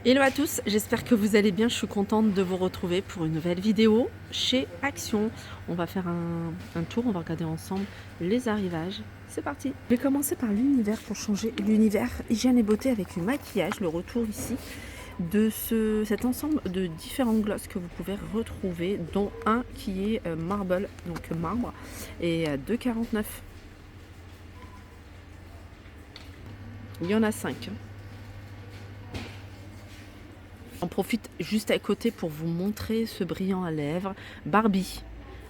Hello à tous, j'espère que vous allez bien. Je suis contente de vous retrouver pour une nouvelle vidéo chez Action. On va faire un tour, on va regarder ensemble les arrivages. C'est parti. Je vais commencer par l'univers pour changer l'univers hygiène et beauté avec le maquillage. Le retour ici de cet ensemble de différents glosses que vous pouvez retrouver, dont un qui est marble, donc marbre, et 2,49. Il y en a 5. J'en profite juste à côté pour vous montrer ce brillant à lèvres Barbie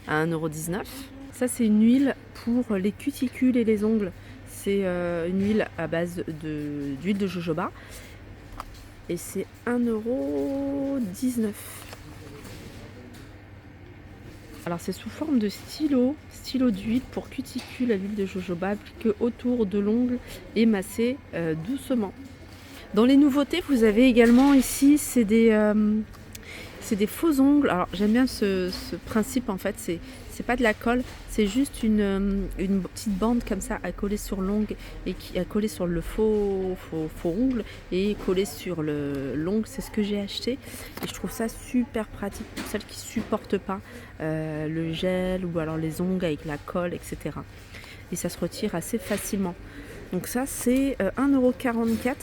à 1,19 €. Ça, c'est une huile pour les cuticules et les ongles. C'est une huile à base d'huile de jojoba et c'est 1,19 €. Alors c'est sous forme de stylo d'huile pour cuticules à l'huile de jojoba appliqué autour de l'ongle et massé doucement. Dans les nouveautés, vous avez également ici, c'est des faux ongles. Alors j'aime bien ce principe, en fait, c'est pas de la colle, c'est juste une petite bande comme ça à coller sur l'ongle et qui a collé sur le faux ongle et collé sur l'ongle. C'est ce que j'ai acheté et je trouve ça super pratique pour celles qui supportent pas le gel ou alors les ongles avec la colle, etc. Et ça se retire assez facilement. Donc ça, c'est 1,44 €.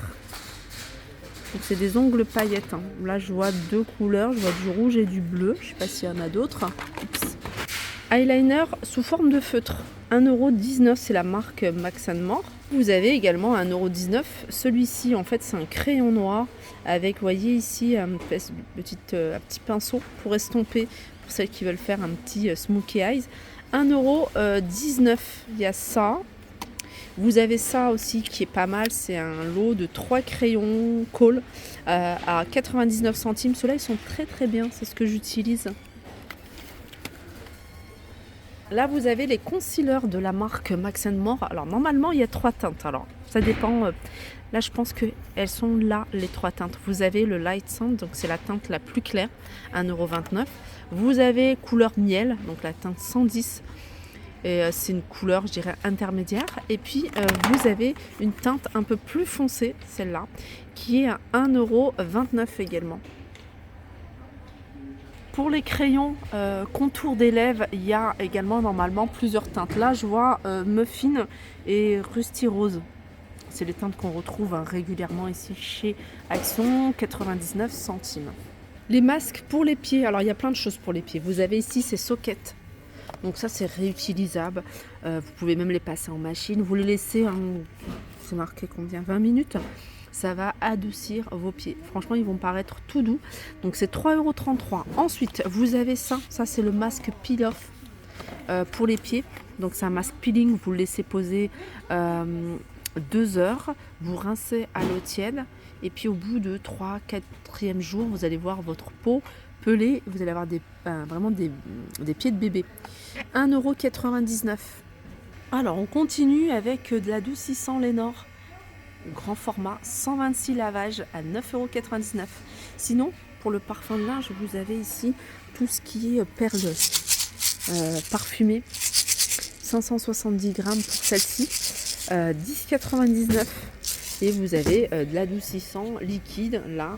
Donc c'est des ongles paillettes. Là je vois deux couleurs, je vois du rouge et du bleu. Je ne sais pas s'il y en a d'autres. Oups. Eyeliner sous forme de feutre. 1,19 €, c'est la marque Max & More. Vous avez également 1,19 €. Celui-ci, en fait, c'est un crayon noir avec, vous voyez ici, un petit pinceau pour estomper, pour celles qui veulent faire un petit smokey eyes. 1,19 €. Il y a ça. Vous avez ça aussi qui est pas mal, c'est un lot de 3 crayons Kohl à 99 centimes. Ceux-là, ils sont très très bien, c'est ce que j'utilise. Là, vous avez les concealers de la marque Max & More. Alors normalement, il y a 3 teintes. Alors ça dépend. Là, je pense qu'elles sont là, les 3 teintes. Vous avez le Light Sand, donc c'est la teinte la plus claire, 1,29 €. Vous avez couleur miel, donc la teinte 110. Et c'est une couleur, je dirais, intermédiaire. Et puis vous avez une teinte un peu plus foncée, celle-là, qui est à 1,29 € également. Pour les crayons contour des lèvres, il y a également normalement plusieurs teintes. Là, je vois Muffin et Rusty Rose. C'est les teintes qu'on retrouve régulièrement ici chez Action, 99 centimes. Les masques pour les pieds, alors il y a plein de choses pour les pieds. Vous avez ici ces sockets. Donc ça, c'est réutilisable. Vous pouvez même les passer en machine. Vous les laissez, c'est marqué combien, 20 minutes. Ça va adoucir vos pieds. Franchement, ils vont paraître tout doux. Donc c'est 3,33 €. Ensuite, vous avez ça. Ça, c'est le masque peel-off pour les pieds. Donc c'est un masque peeling. Vous le laissez poser 2 heures. Vous rincez à l'eau tiède. Et puis au bout de 3-4e jour, vous allez voir votre peau pelée. Vous allez avoir vraiment des pieds de bébé. 1,99 €. Alors on continue avec de l'adoucissant Lénore. Grand format, 126 lavages à 9,99 €. Sinon, pour le parfum de linge, vous avez ici tout ce qui est perles parfumées. 570 grammes pour celle-ci. 10,99 €. Et vous avez de l'adoucissant liquide, là,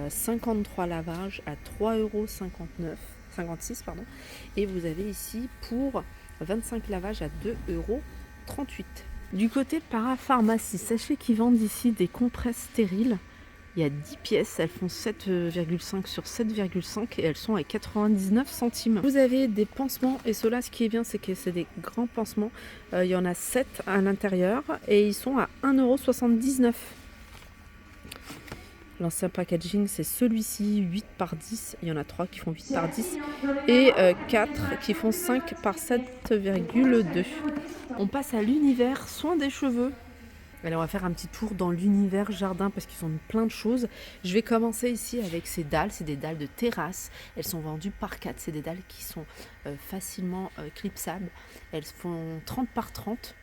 53 lavages à 3,56 €. Et vous avez ici pour 25 lavages à 2,38 €. Du côté parapharmacie, sachez qu'ils vendent ici des compresses stériles. Il y a 10 pièces, elles font 7,5 sur 7,5 et elles sont à 99 centimes. Vous avez des pansements et ceux-là, ce qui est bien, c'est que c'est des grands pansements. Il y en a 7 à l'intérieur et ils sont à 1,79 €. L'ancien packaging, c'est celui-ci, 8 par 10. Il y en a 3 qui font 8 par 10 et 4 qui font 5 par 7,2. On passe à l'univers soin des cheveux. Allez, on va faire un petit tour dans l'univers jardin parce qu'ils ont plein de choses. Je vais commencer ici avec ces dalles. C'est des dalles de terrasse. Elles sont vendues par 4. C'est des dalles qui sont facilement clipsables. Elles font 30 par 30.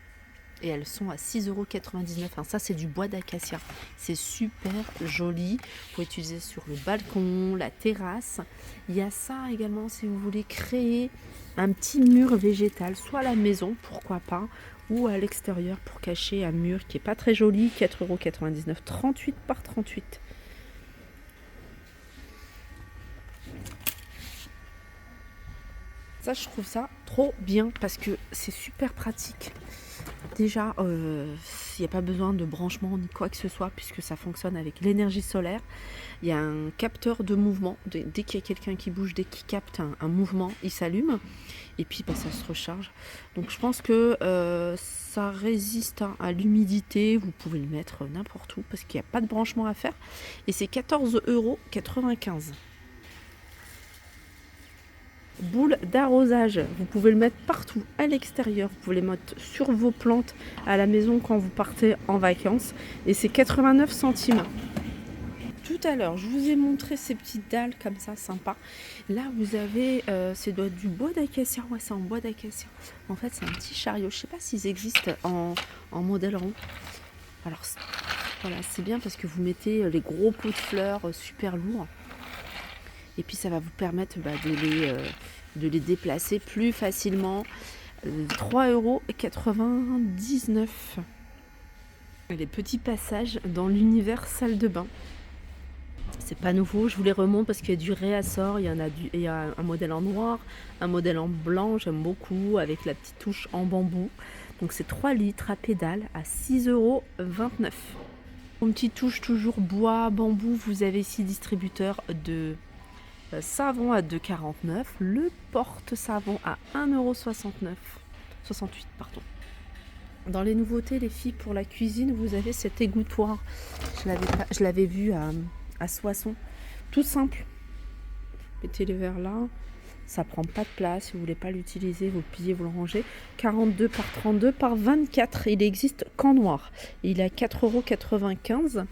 Et elles sont à 6,99 €. Enfin, ça, c'est du bois d'acacia. C'est super joli. Vous pouvez utiliser sur le balcon, la terrasse. Il y a ça également si vous voulez créer un petit mur végétal, soit à la maison, pourquoi pas, ou à l'extérieur pour cacher un mur qui n'est pas très joli. 4,99 €, 38 par 38. Ça, je trouve ça trop bien parce que c'est super pratique. Déjà, il n'y a pas besoin de branchement ni quoi que ce soit puisque ça fonctionne avec l'énergie solaire. Il y a un capteur de mouvement. Dès qu'il y a quelqu'un qui bouge, dès qu'il capte un mouvement, il s'allume. Et puis, ça se recharge. Donc, je pense que ça résiste à l'humidité. Vous pouvez le mettre n'importe où parce qu'il n'y a pas de branchement à faire. Et c'est 14,95 €. Boule d'arrosage, vous pouvez le mettre partout, à l'extérieur, vous pouvez le mettre sur vos plantes à la maison quand vous partez en vacances et c'est 89 centimes. Tout à l'heure, je vous ai montré ces petites dalles comme ça, sympa. Là, vous avez, c'est doit être du bois d'acacia, ouais, c'est en bois d'acacia. En fait, c'est un petit chariot, je sais pas s'ils existent en modèle rond. Alors, voilà, c'est bien parce que vous mettez les gros pots de fleurs super lourds. Et puis ça va vous permettre de les déplacer plus facilement. 3,99 €. Les petits passages dans l'univers salle de bain. C'est pas nouveau, je vous les remonte parce qu'il y a du réassort, il y a un modèle en noir, un modèle en blanc, j'aime beaucoup, avec la petite touche en bambou. Donc c'est 3 litres à pédale à 6,29 €. Une petite touche toujours bois, bambou, vous avez ici distributeur de savon à 2,49 €, le porte-savon à 1,69 €, 68 pardon. Dans les nouveautés, les filles, pour la cuisine, vous avez cet égouttoir. Je l'avais vu à Soissons. Tout simple. Mettez les verres là. Ça prend pas de place. Si vous voulez pas l'utiliser, vous le pliez, vous le rangez. 42 par 32 par 24. Il existe qu'en noir. Il est à 4,95 €.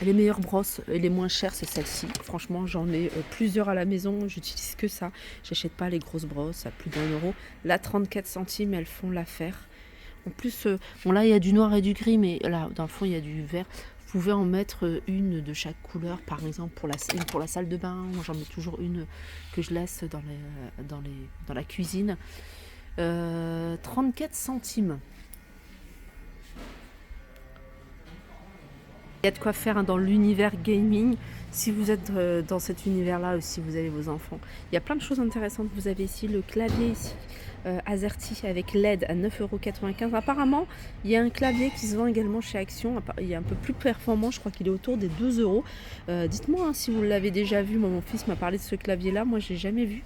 Les meilleures brosses et les moins chères, c'est celle-ci. Franchement, j'en ai plusieurs à la maison. J'utilise que ça. J'achète pas les grosses brosses à plus d'1 €. Là, 34 centimes, elles font l'affaire. En plus, bon là, il y a du noir et du gris, mais là, dans le fond, il y a du vert. Vous pouvez en mettre une de chaque couleur, par exemple une pour la salle de bain. Moi, j'en mets toujours une que je laisse dans la cuisine. 34 centimes. Il y a de quoi faire dans l'univers gaming, si vous êtes dans cet univers-là ou si vous avez vos enfants. Il y a plein de choses intéressantes. Vous avez ici le clavier ici, AZERTY avec LED à 9,95 €. Apparemment, il y a un clavier qui se vend également chez Action. Il est un peu plus performant, je crois qu'il est autour des 2 €. Dites-moi si vous l'avez déjà vu. Moi, mon fils m'a parlé de ce clavier-là. Moi, je l'ai jamais vu.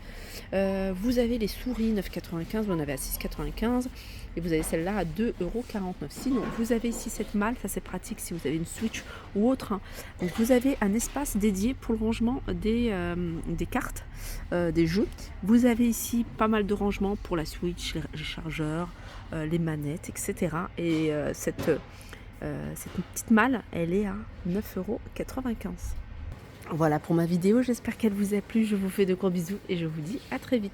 Vous avez les souris 9,95 €, vous en avez à 6,95 € et vous avez celle-là à 2,49 €. Sinon, vous avez ici cette malle, ça c'est pratique si vous avez une Switch ou autre. Donc vous avez un espace dédié pour le rangement des cartes, des jeux. Vous avez ici pas mal de rangements pour la Switch, les chargeurs, les manettes, etc. Et cette petite malle, elle est à 9,95 €. Voilà pour ma vidéo, j'espère qu'elle vous a plu. Je vous fais de gros bisous et je vous dis à très vite.